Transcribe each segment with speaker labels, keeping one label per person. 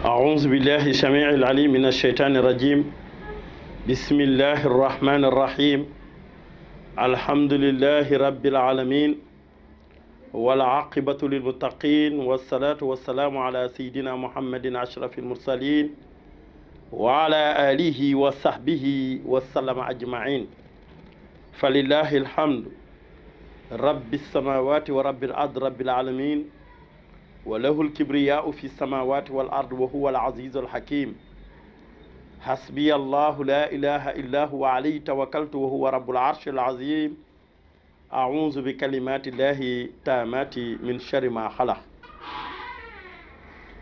Speaker 1: أعوذ بالله السميع العليم من الشيطان الرجيم. بسم الله الرحمن الرحيم. الحمد لله رب العالمين والعاقبة للمتقين والصلاة والسلام على سيدنا محمد أشرف المرسلين وعلى آله وصحبه وسلم أجمعين. فلله الحمد رب السماوات ورب الأرض رب العالمين وله الكبرياء في السماوات والأرض وهو العزيز الحكيم. حسبي الله لا إله إلا هو عليه توكلت وهو رب العرش العظيم. أعوذ بكلمات الله التامات من شر ما خلق.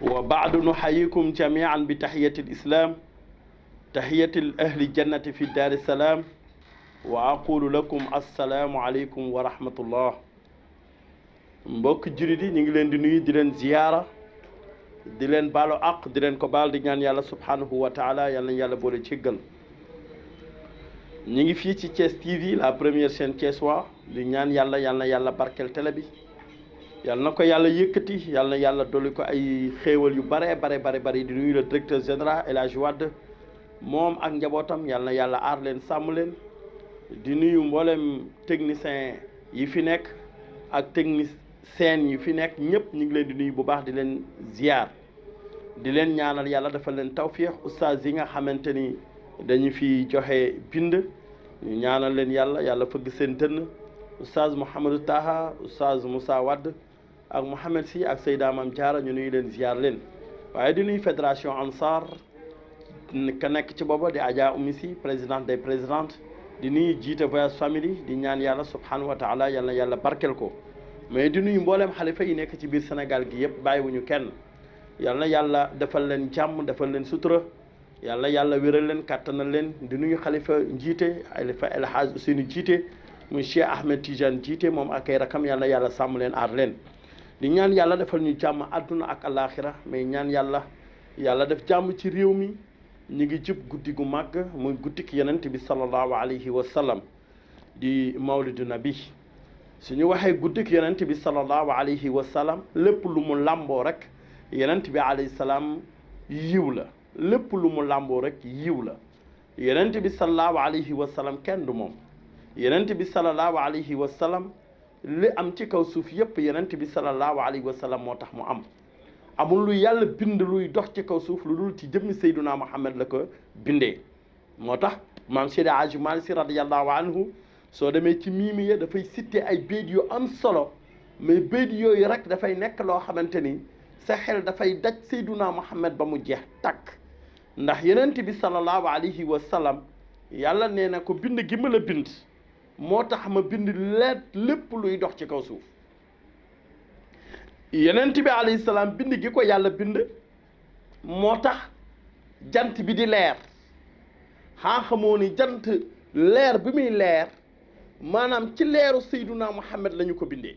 Speaker 1: وبعد نحييكم جميعا بتحية الإسلام تحية الأهل الجنة في الدار السلام وأقول لكم السلام عليكم ورحمة الله. mbokk jullit yi ñu ngi leen di nuyu di leen ziyaara di leen baalu àq di leen ko baal di ñaan yàlla subhanahu wa taala yal na yàlla boole céggal. ñu ngi fii ci Thiès TV la première chaîne thiessois di ñaan yàlla yal na yàlla barkeel télé bi yal na ko yàlla yëkkati yal na yàlla dolli ko ay xéewal yu bare di nuyu le directeur général El Hadj Wade moom ak njabootam yal na yàlla aar leen sàmm leen di nuyu mboolem technicien yi fi nekk ak seen yi fi nekk ñëpp ñu ngi leen di nuyu bu baax di leen ziar di leen ñaanal yàlla dafa leen tawfiix oustaz yi nga xamante ni dañu fi joxe bind ñu ñaanal leen yàlla fëgg seen dënn oustaz Mouhamadou Taha oustaz Moussa Wade ak Mouhamed Sy ak Seyda Mam Diarra ñu nuyu leen ziar leen waaye di nuyu fédération Ansar ka nekk ci booba di Adja Oumy Sy présidente des présidentes di nuyu jiite voyage famille di ñaan yàlla subhanahu wa taala yàlla barkel ko mais di nuyu mbooleem xalifa yi nekk ci biir Sénégal gi yëpp bàyyiwuñu kenn yàlla defal leen jàmm defal leen sutura yàlla wéral leen kàttanal leen di nuyu xalifa njiite xalifa El Hadj Ousseynou jiite muy Cheikh Ahmed Tidiane jiite moom ak ay rakam yàlla sàmm leen aar leen di ñaan yàlla defal ñu jàmm àdduna ak alaxira mais ñaan yàlla def jàmm ci réew mi ñu ngi jub guddi gu màgg muy guddik yonent bi sallallahu alayhi wa sallam di mawlidu nabi suñu waxee guddik yonent bi sallallahu alayhi wa sallam lépp lu mu làmboo rek yonent bi alayhi salaam yiw la lépp lu mu làmboo rek yiw la yonent bi sallallahu alayhi wa sallam kenn du moom yonent bi sallallahu alayhi wa sallam li am ci kaw suuf yépp yonent bi sallallahu alayhi wa sallam moo tax mu am amul lu yàlla bind luy dox ci kaw suuf lu dul ci jëmmi Seyduna Muhammad la ko bindee moo tax maam Seydi Hadji Malick Sy radiyallahu anhu soo demee ci miimi ya dafay cité ay béyt yu am solo mais béyt yooyu rek dafay nekk loo xamante ni sa xel dafay daj Seyduna Muhammad ba mu jeex takk ndax yonent bi sallallahu alayhi wa sallam yàlla nee na ko bind gi ma la bind moo tax ma bind lépp luy dox ci kaw suuf yonent bi alayhi salaam bind gi ko yàlla bind moo tax jant bi di leer xamoo ni jant leer bi muy leer maanaam ci leeru Seyduna Muhammad lañu ko bindee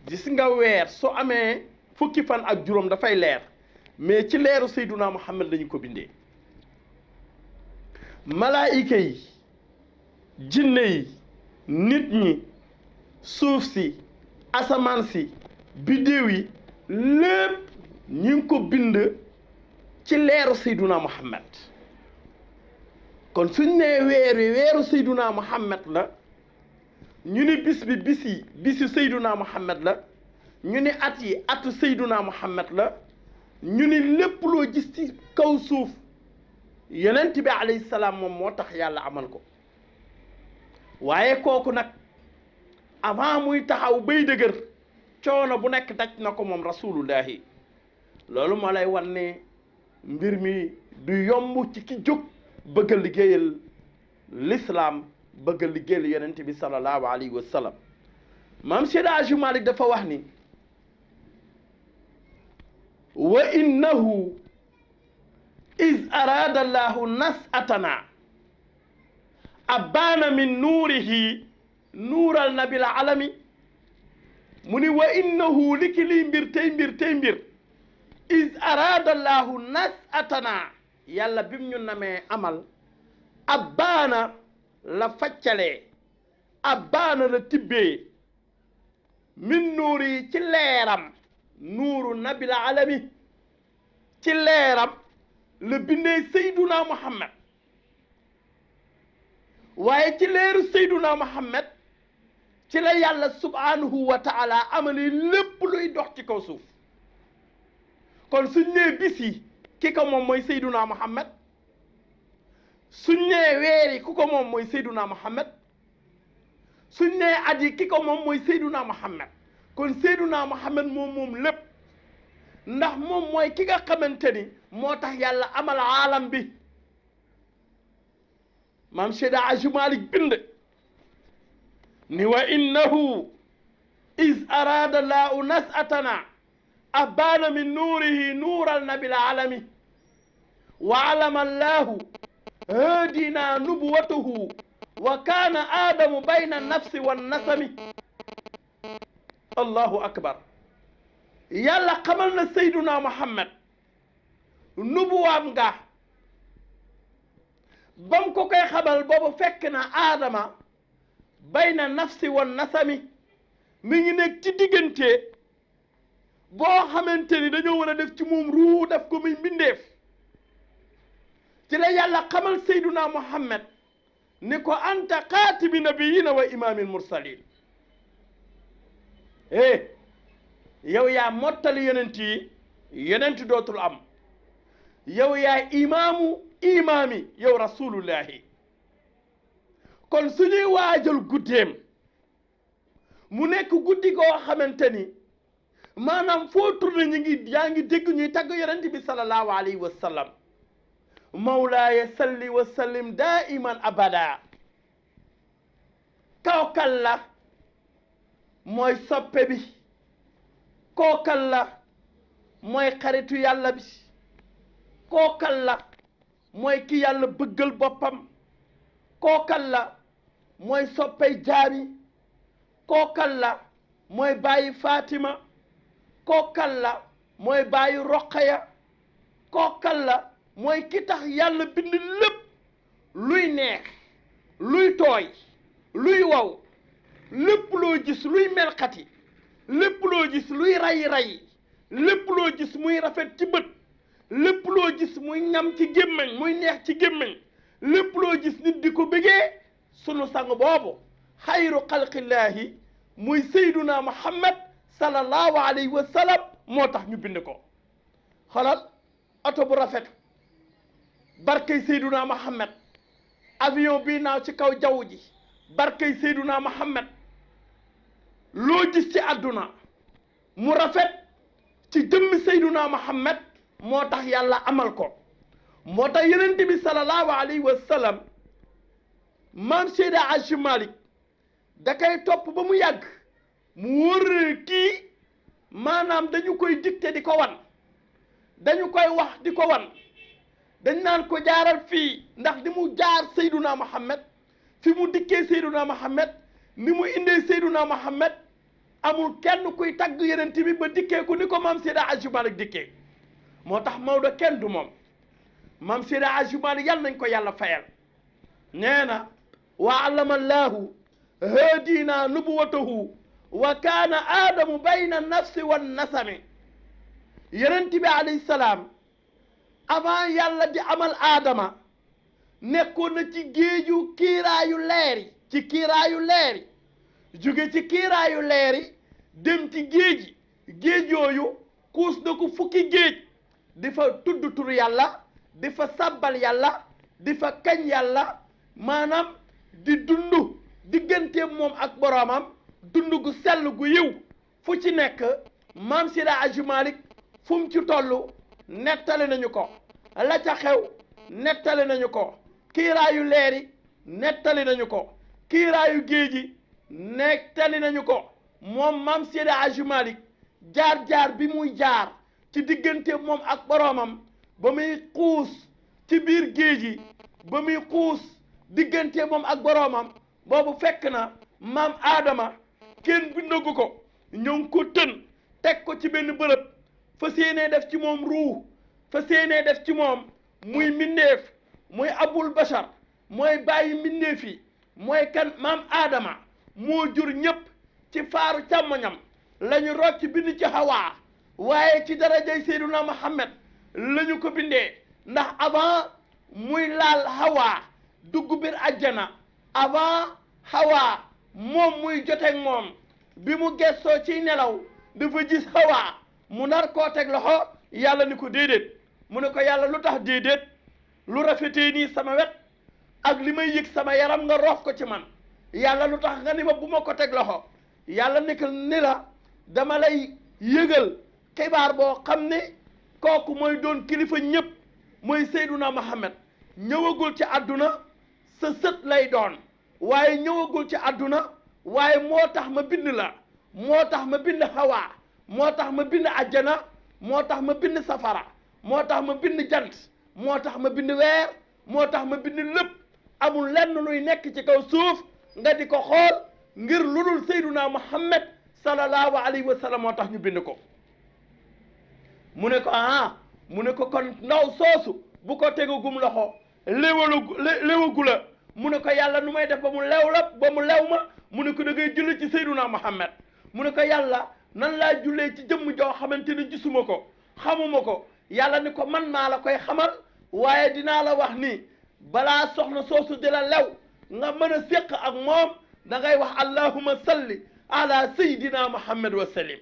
Speaker 1: gis nga weer soo amee fukki fan ak juróom dafay leer mais ci leeru Seyduna Muhammad lañu ko bindee malaayika yi jinne yi nit ñi suuf si asamaan si biddéew yi lépp ñu ngi ko bind ci leeru Seyduna Muhammad kon suñ nee weeru Seyduna Muhammad la ñu ni bis bi bisi Seyduna Muhammad la ñu ni at yi atu Seyduna Muhammad la ñu ni lépp loo gis ci kaw suuf yonent bi alayhi salaam moom moo tax yàlla amal ko waaye kooku nag avant muy taxaw bay dëgër coono bu nekk daj na ko moom rasulullahi loolu moo lay wan ne mbir mi du yomb ci ki jóg bëgg a liggéeyal l'islam bëgg a liggéeyal yonent bi sallallahu alayhi wa sallam maam Seydi Hadji Malick dafa wax ni wa innahu iz arada allahu nas'atana abbaana min nuurihi nuural nabil alami mu ni wa innahu liki liy mbir tey mbir iz arada allahu nas'atana yàlla bim ñu namee amal abbaana la faccalee abbaana la tibbee min nuuri ci leeram nuuru nabil alami ci leeram la bindee Seyduna Muhammad waaye ci leeru Seyduna Muhammad ci la yàlla subhanahu wa taala amale lépp luy dox ci kaw suuf kon suñ nee bis yi ki ko moom mooy Seyduna Muhammad suñ nee weer yi ku ko moom mooy Seyduna Muhammad suñ nee at yi ki ko moom mooy Seyduna Muhammad kon Seyduna Muhammad moom lépp ndax moom mooy ki nga xamante ni moo tax yàlla amal aalam bi maam Seydi Aji Malik bind ni wa innahu iz arada laahu nas'atana abana min nuurihi nuural nabil alami wa alama allahu hadina nubuwatuhu wa kaana aadamu bayna nafsi wan nasami allahu akbar yàlla xamal na Seyduna Muhammad nubuwaam nga bam ko koy xamal boobu fekk na aadama bayna nafsi wan nasami mi ngi nekk ci diggante boo xamante ni dañoo war a def ci moom ruu def ko muy mbindeef ci la yàlla xamal Seyduna Muhammad ni ko anta xaatibi nabiyina wa imaamil mursalin yow yaa mottali yonent yi yonent dootul am yow yaa imaamu imaami yow rasulullahi kon suñuy waajal guddeem mu nekk guddi goo xamante ni maanaam foo tourné yaa ngi dégg ñuy tagg yonent bi sallallahu alayhi wa sallam mawlaaya salli wa sallim daiman abada kookal la mooy soppe bi kookal la mooy xaritu yàlla bi kookal la mooy ki yàlla bëggal boppam kookal la mooy soppey jaami kookal la mooy bàyyi Fatima kookal la mooy bàyyi Roqaya kookal la mooy ki tax yàlla bind lépp luy neex luy tooy luy wow lépp loo gis luy melxati lépp loo gis luy ray-ray lépp loo gis muy rafet ci bët lépp loo gis muy ñam ci gémmiñ muy neex ci gémmiñ lépp loo gis nit di ko bëggee sunu sang boobu xayru xalqillaahi muy Seyduna Muhammad sallallahu alayhi wa sallam moo tax ñu bind ko xolal oto bu rafet barkey Seyduna Muhammad avion bii naaw ci kaw jaww ji barkey Seyduna Muhammad loo gis ci àdduna mu rafet ci jëmmi Seyduna Muhammad moo tax yàlla amal ko moo tax yonent bi sallallahu alayhi wa sallam maam Seydi Aji Malik da koy topp ba mu yàgg mu wóor kii maanaam dañu koy dicté di ko wan dañu koy wax di ko wan dañ naan ko jaaral fii ndax ni mu jaar Seyduna Muhammad fi mu dikkee Seyduna Muhammad ni mu indee Seyduna Muhammad amul kenn kuy tagg yonent bi ba dikkee ku ni ko maam Seydi Aji Malik dikkee moo tax Maodo kenn du moom maam Seydi Aji Malik yàlla nañ ko yàlla fayal nee na wa allama allahu hadina nubuwatahu wa kaana aadamu bayna nafsi wan nasami yonent bi alayhi salaam avant yàlla di amal aadama nekkoon na ci géeju kiiraayu leeri ci kiiraayu leeri jóge ci kiiraayu leeri dem ci géeji géej yooyu kuus na ko fukki géej di fa tudd tur yàlla di fa sabbal yàlla di fa kañ yàlla maanaam di dund digganteem moom ak boroomam dund gu sell gu yiw fu ci nekk maam Seydi Aji Malik fu mu ci toll nettali nañu ko la ca xew nettali nañu ko kiiraayu leeri nettali nañu ko kiiraayu géeji nettali nañu ko moom maam Seydi Aji Malik jaar-jaar bi muy jaar ci diggante moom ak boroomam ba muy xuus ci biir géeji ba muy xuus diggante moom ak boroomam boobu fekk na maam Aadama kenn bindagu ko ñoo ngi ko tën teg ko ci benn bërëb fa séenee def ci moom ruu fa séenee def ci moom muy mbindeef muy abul bashar mooy bàyyi mbindeef yi mooy kan maam Aadama moo jur ñépp ci faaru càmmoñam la ñu rocc bind ci Hawaa waaye ci darajay Seyduna Muhammad lañu ko bindee ndax avant muy laal Hawa dugg biir àjjana avant Hawa moom muy joteeg moom bi mu gestoo ci nelaw dafa gis Hawa mu nar koo teg loxo yàlla ni ko déedéet mu ne ko yàlla lu tax déedéet lu rafetee nii sama wet ak li may yëg sama yaram nga roof ko ci man yàlla lu tax nga ni ma bu ma ko teg loxo yàlla nekkal ni la dama lay yëgal xibaar boo xam ne kooku mooy doon kilifa ñëpp mooy Seyduna Muhammad ñëwagul ci àdduna sa sët lay doon waaye ñëwagul ci àdduna waaye moo tax ma bind la moo tax ma bind Hawa moo tax ma bind àjjana moo tax ma bind safara moo tax ma bind jant moo tax ma bind weer moo tax ma bind lépp amul lenn luy nekk ci kaw suuf nga di ko xool ngir lu dul Seyduna Muhammad sallallahu alayhi wa sallam moo tax ñu bind ko mu ne ko mu ne ko kon ndaw soosu bu ko tegagum loxo léwagu la mu ne ko yàlla nu may def ba mu lew la ba mu lew ma mu ne ko da ngay julli ci Seyduna Muhammad mu ne ko yàlla nan laa jullee ci jëmm joo xamante ni gisuma ko xamuma ko yàlla ni ko man maa la koy xamal waaye dinaa la wax ni balaa soxna soosu di la lew nga mën a séq ak moom da ngay wax allahumma salli ala sayyidina Muhammad wa sallim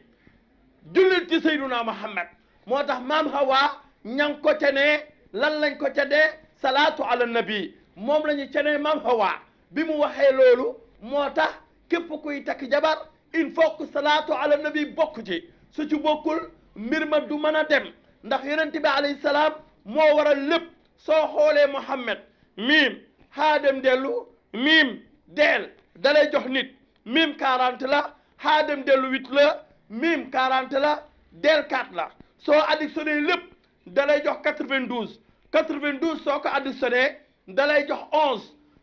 Speaker 1: jullil ci Seyduna Muhammad moo tax maam Hawa ñang ko ca ne lan lañ ko ca dee salaatu ala nabi moom la ñu ca ne maam Hawa bi mu waxee loolu moo tax képp kuy takk jabar il faut que salaatu ala nabi bokk ci su ci bokkul mbir ma du mën a dem ndax yonent bi alayhi salaam moo waral lépp soo xoolee Muhammad miim haadem dellu miim deel dalay jox nit miim 40 la haadem dellu 8 la miim 40 la deel 4 la soo additionné lépp dalay jox 92 92 soo ko additionné dalay jox 11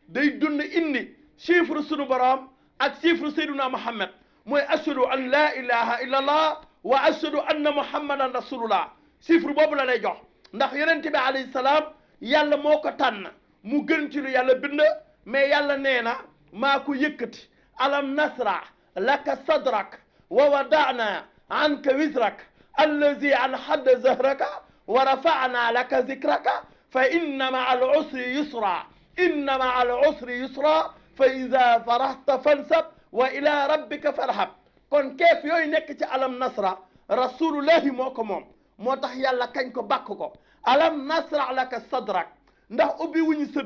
Speaker 1: day dund indi chiffre sunu borom ak chiffre Seyduna Muhammad mooy ashhadu an la ilaha illallah wa ashhadu anna muhammadan rasulullah chiffre boobu la lay jox ndax yonent bi alayhi salaam yàlla moo ko tànn mu gën ci lu yàlla bind mais yàlla nee na maa ko yëkkati alam nasra laka sadrak wa wada'na anka wizrak allazi anhadda zahraka wa rafa'na laka zikraka fa inna ma'a al-usri yusra inna ma'a al-usri yusra fa idha farahta fansab wa ila rabbika farhab kon keef yooyu nekk ci alam nasra rasulullahi moo ko moom moo tax yàlla kañ ko bàkk ko alam nasra laka sadrak ndax ubbi wuñu sa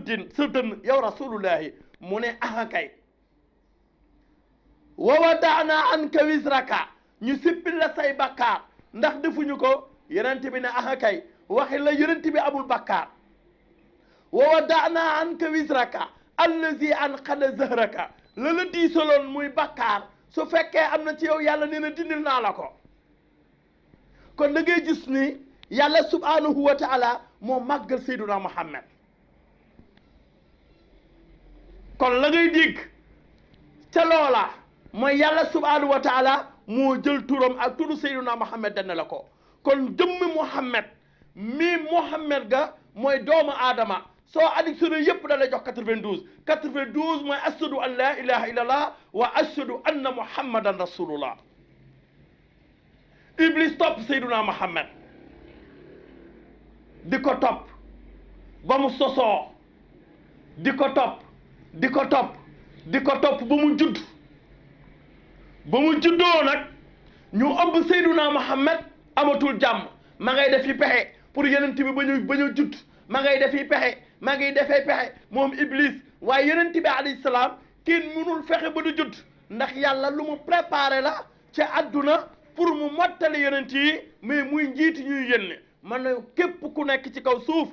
Speaker 1: dënn yow rasulullahi mu ne aha kay wa wada'na anka wizraka ñu sippil la say bakkaar ndax defuñu ko yonent bi ne aha kay waxi la yonent bi amul bakkaar wa wada'na anka wizraka allazi anqada zahraka la la diisaloon muy bakkaar su fekkee am na ci yow yàlla nee na dindil naa la ko kon da ngay gis ni yàlla subhanahu wa taala moo màggal Seyduna Muhammad kon la ngay dégg ca loola mooy yàlla subhanahu wa taala moo jël turam ak turu Seyduna Muhammad dana la ko kon jëmmi Muhammad mi Muhammad ga mooy doomu aadama soo additionné yëpp da lay jox 92 92 mooy ashhadu an la ilaha illallah wa ashhadu anna muhammadan rasulullah Iblis topp Seyduna Muhammad di ko topp ba mu sosoo di ko topp di ko topp di ko topp ba mu judd ba mu juddoo nag ñu ëmb Seyduna Muhammad amatul jàmm ma ngay def yi pexe pour yonent bi ba ñu judd ma ngay def yi pexe ma ngay defee pexe moom Iblis waaye yonent bi alayhi salaam kenn mënul fexe ba du judd ndax yàlla lu mu préparé la ci àdduna pour mu mottali yonent yi mais muy njiiti ñuy yénne man na képp ku nekk ci kaw suuf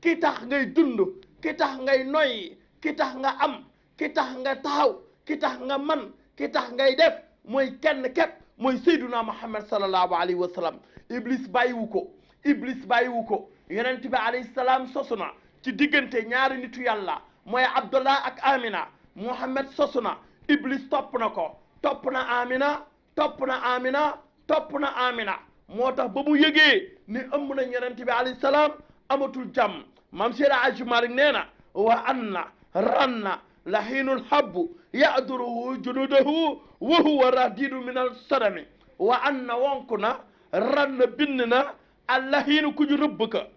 Speaker 1: ki tax ngay dund ki tax ngay noyyi ki tax nga am ki tax nga taxaw ki tax nga man ki tax ngay def mooy kenn képp mooy Seyduna Muhammad sallallahu alayhi wa sallam Iblis bàyyiwu ko Iblis bàyyiwu ko yonent bi alayhi salaam sosu na ci diggante ñaari nitu yàlla mooy Abdullah ak Amina Muhammad sosu na Iblis topp na ko topp na Amina topp na Amina topp na Amina moo tax ba mu yëgee ni ëmb nañ yonent bi alayhi salaam amatul jàmm maam Seydi Hadji Malick nee na wa anna ranna lahiinul habbu ya'duruhu junudahu wa huwa radidu min al sadami wa anna wonku na ranna bind na allahiinu ku ñu rëbb ka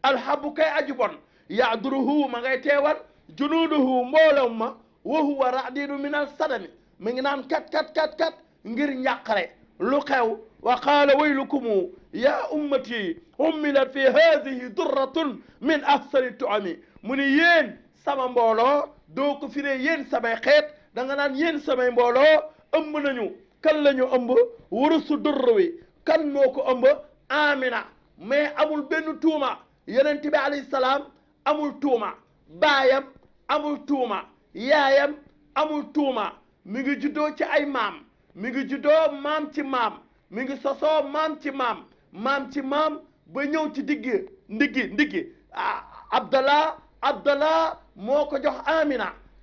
Speaker 1: alhabu kay aji bon yaaduruhu ma ngay teewal junuuduhu mboolem ma wa huwa radidu min al sadami mi ngi naan kat ngir njàqare lu xew wa qaala waylukumu ya ummati hummilat fi hadihi durratun min ahsani tuami mu ni yéen sama mbooloo doo ko firee yéen samay xeet da nga naan yéen samay mbooloo ëmb nañu kan la ñu ëmb wurusu durr wi kan moo ko ëmb amina mais amul benn tuuma yonent bi alayhi salaam amul tuuma baayam amul tuuma yaayam amul tuuma mi ngi juddoo ci ay maam mi ngi juddoo maam ci maam mi ngi sosoo maam ci maam maam ci maam ba ñëw ci ndiggi abdallah moo ko jox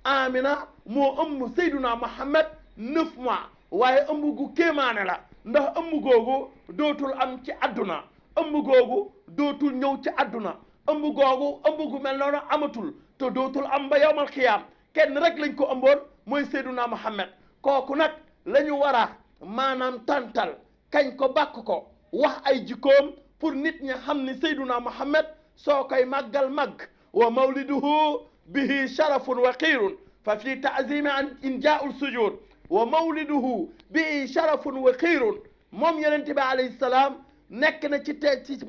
Speaker 1: amina moo ëmb seyduna muhammad 9 mois waaye ëmb gu kéemaane la ndax ëmb googu dootul am ci àdduna ëmb googu dootul ñëw ci àdduna ëmb googu ëmb gu mel noonu amatul te dootul am ba yawmal xiyaam kenn rek lañ ko ëmboon mooy seyduna muhammad kooku nag la ñu war a maanaam tantal kañ ko bàkk ko wax ay jikkoom pour nit ñi xam ni seyduna muhammad soo koy màggal màgg wa mawliduhu bihi sharafun wa xiirun fa fi taazimi an injaa'ul sujud wa mawliduhu bihi sharafun wa xiirun moom yonent bi alayhi salaam nekk na ci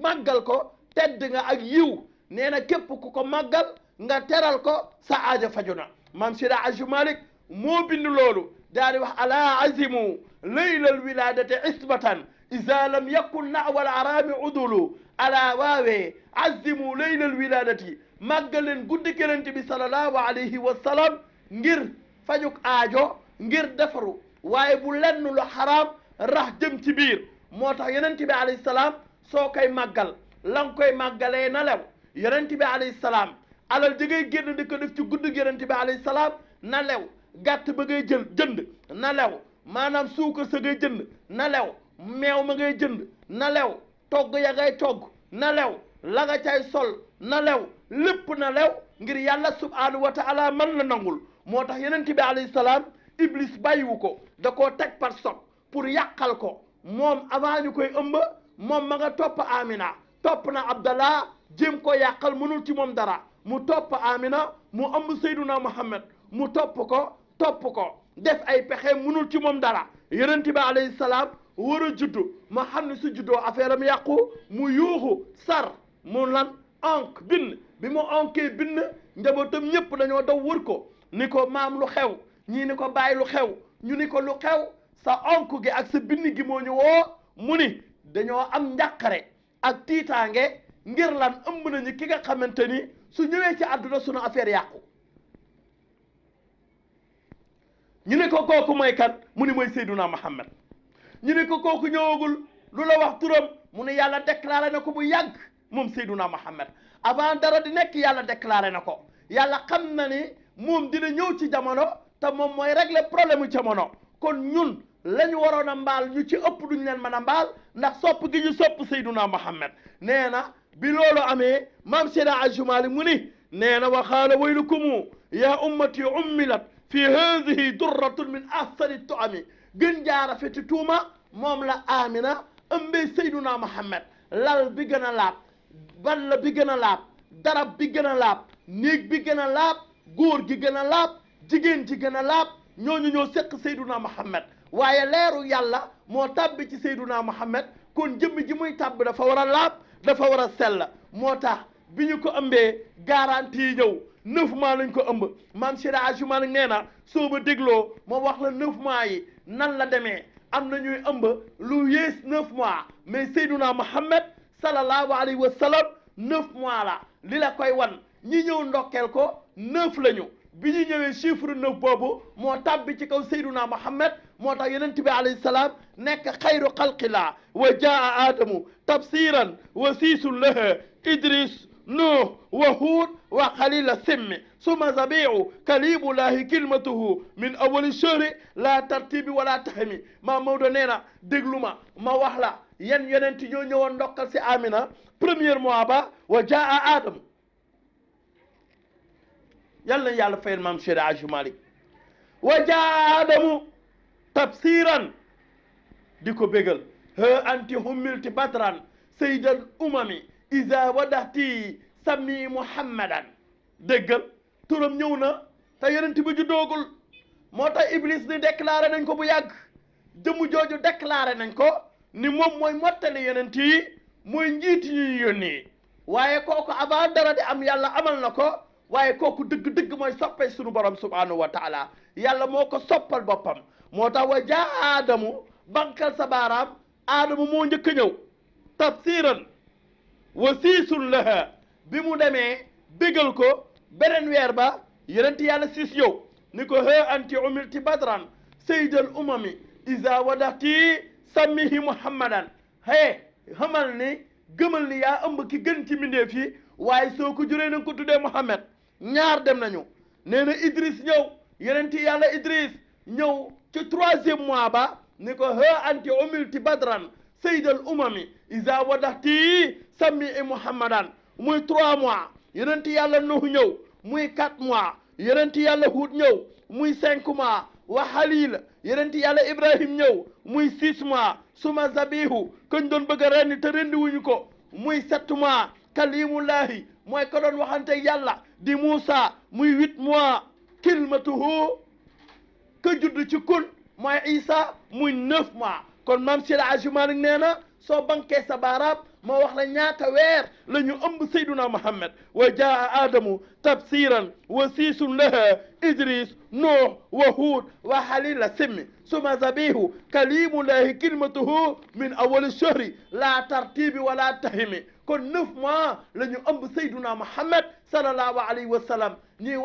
Speaker 1: màggal ko tedd nga ak yiw nee na képp ku ko màggal nga teral ko sa aaja faju na maam Seydi Hadji Malick moo bind loolu daal di wax ala azimu laylal wiladati isbatan iza lam yakun nawal arami udulu ala waawee azimu laylal wiladati màggaleen guddi yonent bi sallallahu alayhi wa sallam ngir fajuk aajo ngir defaru waaye bu lenn lu xaraam rax jëm ci biir moo tax yonent bi alayhi salaam soo koy màggal la nga koy màggalee na lew yonent bi alayhi salaam alal ji ngay génn di ko def ci guddi yonent bi alayhi salaam na lew gàtt ba ngay jënd na lew maanaam suukar sa ngay jënd na lew meew ma ngay jënd na lew togg ya ngay togg na lew la nga cay sol na lew lépp na lew ngir yàlla subhanahu wa taala man la nangul moo tax yonent bi alayhi salaam iblis bàyyiwu ko da koo teg par soc pour yàqal ko moom avant ñu koy ëmb moom ma nga topp amina topp na abdallah jéem ko yàqal mënul ci moom dara mu topp amina mu ëmb seyduna muhammad mu topp ko def ay pexe mënul ci moom dara yonent bi alayhi salaam war a juddu ma xam ne su juddoo affaire am yàqu mu yuuxu sar mu lan onk bind bi mu onkee bind njabootam ñëpp dañoo daw wër ko ni ko maam lu xew ñii ni ko bàyyi lu xew ñu ni ko lu xew sa onk gi ak sa bind gi moo ñu woo mu ni dañoo am njàqare ak tiitaange ngir lan ëmb nañu ki nga xamante ni su ñëwee ci àdduna sunu affaire yàqu ñu ne ko kooku mooy kan mu ni mooy Seyduna Muhammad ñu ne ko kooku ñëwagul lu la wax turam mu ne yàlla déclaré na ko bu yàgg moom Seyduna Muhammad avant dara di nekk yàlla déclaré na ko yàlla xam na ni moom dina ñëw ci jamono te moom mooy régler problème mu jamono kon ñun la ñu waroon a mbaal ñu ci ëpp duñ leen mën a mbaal ndax sopp gi ñu sopp Seyduna Muhammad nee na bi loolu amee maam Seydi Hadji Malick mu ni nee na wa qaala waylukumu ya ummati ummilat fi hadihi durratun min ahsani tuami gën jaara feti tuuma moom la amina ëmbee Seyduna Muhammad lal bi gën a laab balla bi gën a laab darab bi gën a laab néeg bi gën a laab góor gi gën a laab jigéen ji gën a laab ñooñu ñoo seq Seyduna Muhammad waaye leeru yàlla moo tàbbi ci Seyduna Muhammad kon jëmm ji muy tàbbi dafa war a laab dafa war a sell moo tax bi ñu ko ëmbee garantie yi ñëw 9 mois lañ ko ëmb maam Seydi Hadji Malick nee na soo ba dégloo moo wax la 9 mois yi nan la demee am na ñuy ëmb lu yées 9 mois mais Seyduna Muhammad sallallahu alayhi wa sallam 9 mois la li la koy wan ñi ñëw ndokkeel ko 9 la ñu bi ñu ñëwee chiffre 9 boobu moo tàbbi ci kaw Seyduna Muhammad moo tax yonent bi alayhi salaam nekk xayru xalqillah wa jaa aadamu tabsiran wa siisun laha idris nuh wa huud wa xalila simmi suma zabiu kalimullahi kilmatuhu min awali shahri la tartibi wala tahmi maa Maodo nee na déglu ma wax la yan yonent ñoo ñëwoon ndokkal si Amina premier mois ba wa jaa aadamu yàlla na yàlla fayal maam Seydi Hadji Malick wa jaa aadamu tabsiran di ko bégal he anti hummilti badran sayyidal umami iza wadahti sami muhammadan déggal turam ñëw na te yonent bi ju doogul moo tax Iblis ni déclaré nañ ko bu yàgg jëmu jooju déclaré nañ ko ni moom mooy mottali yonent yi mooy njiit yi yónni waaye kooku avant dara di am yàlla amal na ko waaye kooku dëgg-dëgg mooy soppee sunu borom subhanahu wa taala yàlla moo ko soppal boppam moo tax wa jaa aadamu bankal sa baaraam aadamu moo njëkk a ñëw tafsiran wa siisun laha bi mu demee bégal ko beneen weer ba yonent yàlla siis yow ni ko he anti umilti badran sayyidal umami iza wadati sammihi muhammadan he xamal ni gëmal ni yaa ëmb ki gën ci mbindeef yi waaye soo ko juree na nga ko tuddee Muhammad ñaar dem nañu nee na Idris ñëw yonent yàlla Idris ñëw ci 3e mois ba ni ko he anti umilti badran sayyidal umami iza wadati sammihi muhammadan muy 3 mois yonent yàlla Nuh ñëw muy 4 mois yonent yàlla Hud ñëw muy 5 mois wa Halil yonent yàlla Ibrahim ñëw muy 6 mois suma zabihu kañ doon bëgg a rendi te rendi wuñu ko muy 7 mois kalimullahi mooy ko doon waxante yàlla di Moussa muy 8 mois kilmatuhu ka judd ci kun mooy Isa muy 9 mois kon maam Seydi Hadji Malick nee na soo bankee sa baaraam ma wax la ñaata weer la ñu ëmb sayduna Muhammad wa jaa aadamu tafsiran wa siisun laha idris nuh wa hud wa halil la simmi suma zabihu kalimullahi kilmatuhu min awali shahri la tartibi wala tahimi kon 9 mois la ñu ëmb sayduna Muhammad sallallahu alayhi wa sallam ñuy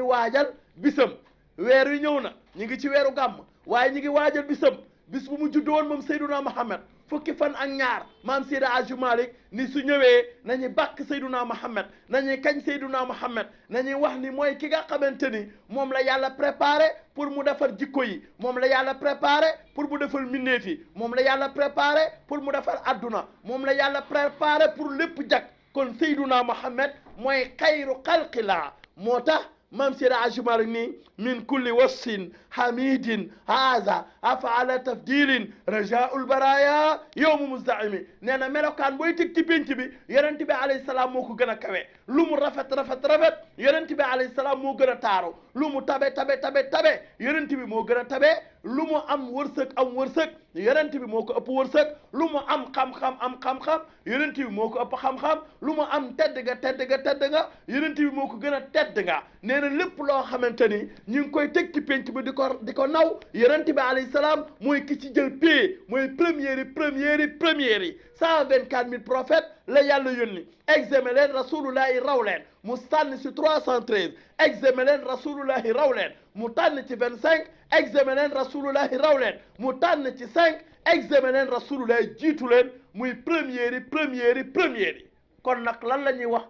Speaker 1: waajal bisam weer wi ñëw na ñu ngi ci weeru gàmm waaye ñu ngi waajal bisam bis bu mu judd woon moom sayduna Muhammad fukki fan ak ñaar maam Seydi Hadji Malick ni su ñëwee nañu bàkk sayduna Muhammad nañuy kañ sayduna Muhammad nañuy wax ni mooy ki nga xamante ni moom la yàlla préparé pour mu defar jikko yi moom la yàlla préparé pour mu defar mindeef yi moom la yàlla préparé pour mu defar adduna moom la yàlla préparé pour lépp jag kon sayduna Muhammad mooy xayru xalqilaa moo tax maam Seydi Hadji Malick ni min kulli wasfin hamidin haza afaala tafdilin rajaul baraya yowmu muzdaimi nee na melokaan booy teg ci pénc bi yonent bi alayhi salaam moo ko gën a kawe lu mu rafet yonent bi alayhi salaam moo gën a taaru lu mu tabe yonent bi moo gën a tabe lu mu am wërsëg yonent bi moo ko ëpp wërsëg lu mu am xam-xam yonent bi moo ko ëpp xam-xam lu mu am tedd nga yonent bi moo ko gën a tedd nga nee na lépp loo xamante ni ñu ngi koy teg ci penc bi di ko naw yonent bi alayhi salaam mooy ki ci jël pay mooy première yi 124 000 prophètes la yàlla yónni examen leen rasulullahi raw leen mu tànn ci 313 examen leen rasulullahi raw leen mu tànn ci 25 examen leen rasulullahi raw leen mu tànn ci 5 examen leen rasulullahi jiitu leen muy première yi kon nag lan la ñuy wax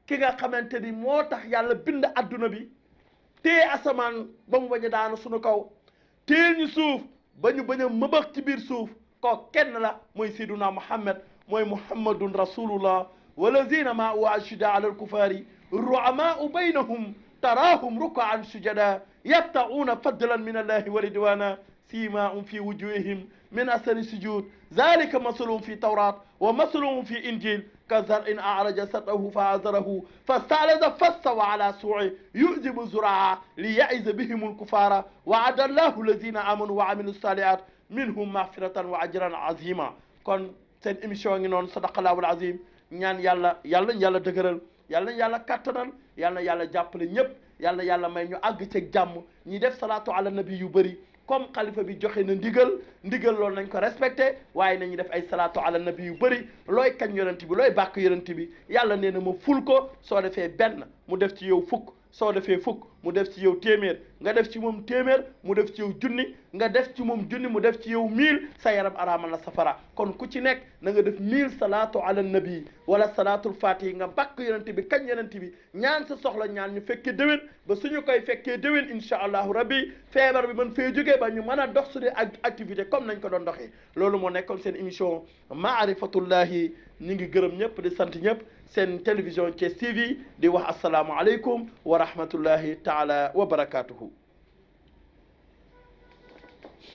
Speaker 1: ki nga xamante ni moo tax yàlla bind adduna bi téye asamaan ba mu bañ a daanu suñu kaw téel ñu suuf ba ñu bañ a mëbax ci biir suuf ko kenn la mooy sayyiduna Muhammad mooy muhammadun rasulullah walazina ma wa ashida ala alkufari ru'ama'u baynahum tarahum ruk'an sujada yabta'una fadlan min allahi wa ridwana سيماهم في وجوههم من أثر السجود ذلك مثلهم في التوراة ومثلهم في الإنجيل كزرع أعرج سطحه فآزره فاستعلز فاستوى على سوعه يعجب الزراع ليعز بهم الكفار وعد الله الذين آمنوا وعملوا الصالحات منهم مغفرة وأجرا عظيما kon seen émission ngi noonu sadaqallahul azim ñaan yàlla dëgëral yàlla kattanal yàlla jàppale ñëpp yàlla may ñu àgg ci jàmm ñi def salaatu ala nabi yu bëri comme xalifa bi joxe na ndigal loolu nañ ko respecté waaye nañu def ay salaatu ala nabi yu bëri looy kañ yonent bi looy bàkk yonent bi yàlla nee na ma ful ko soo defee benn mu def ci yow fukk soo defee fukk mu def ci yow téeméer nga def ci moom téeméer mu def ci yow junni nga def ci moom junni mu def ci yow 1000 sa yaram araamal na safara kon ku ci nekk na nga def 1000 salaatu ala nabi wala salaatul fatihi nga bàkk yonent bi kañ yonent bi ñaan sa soxla ñaan ñu fekkee déwén ba suñu koy fekkee déwén incha allahu rabbi feebar bi mën fee jógee ba ñu mën a dox suñu activité comme nañ ko doon doxee loolu moo nekkoon seen émission maarifatullahi ñu ngi gërëm ñëpp di sant ñëpp seen télévision Thiès TV di wax asalaamualeykum wa rahmatullahi taala wa barakatuhu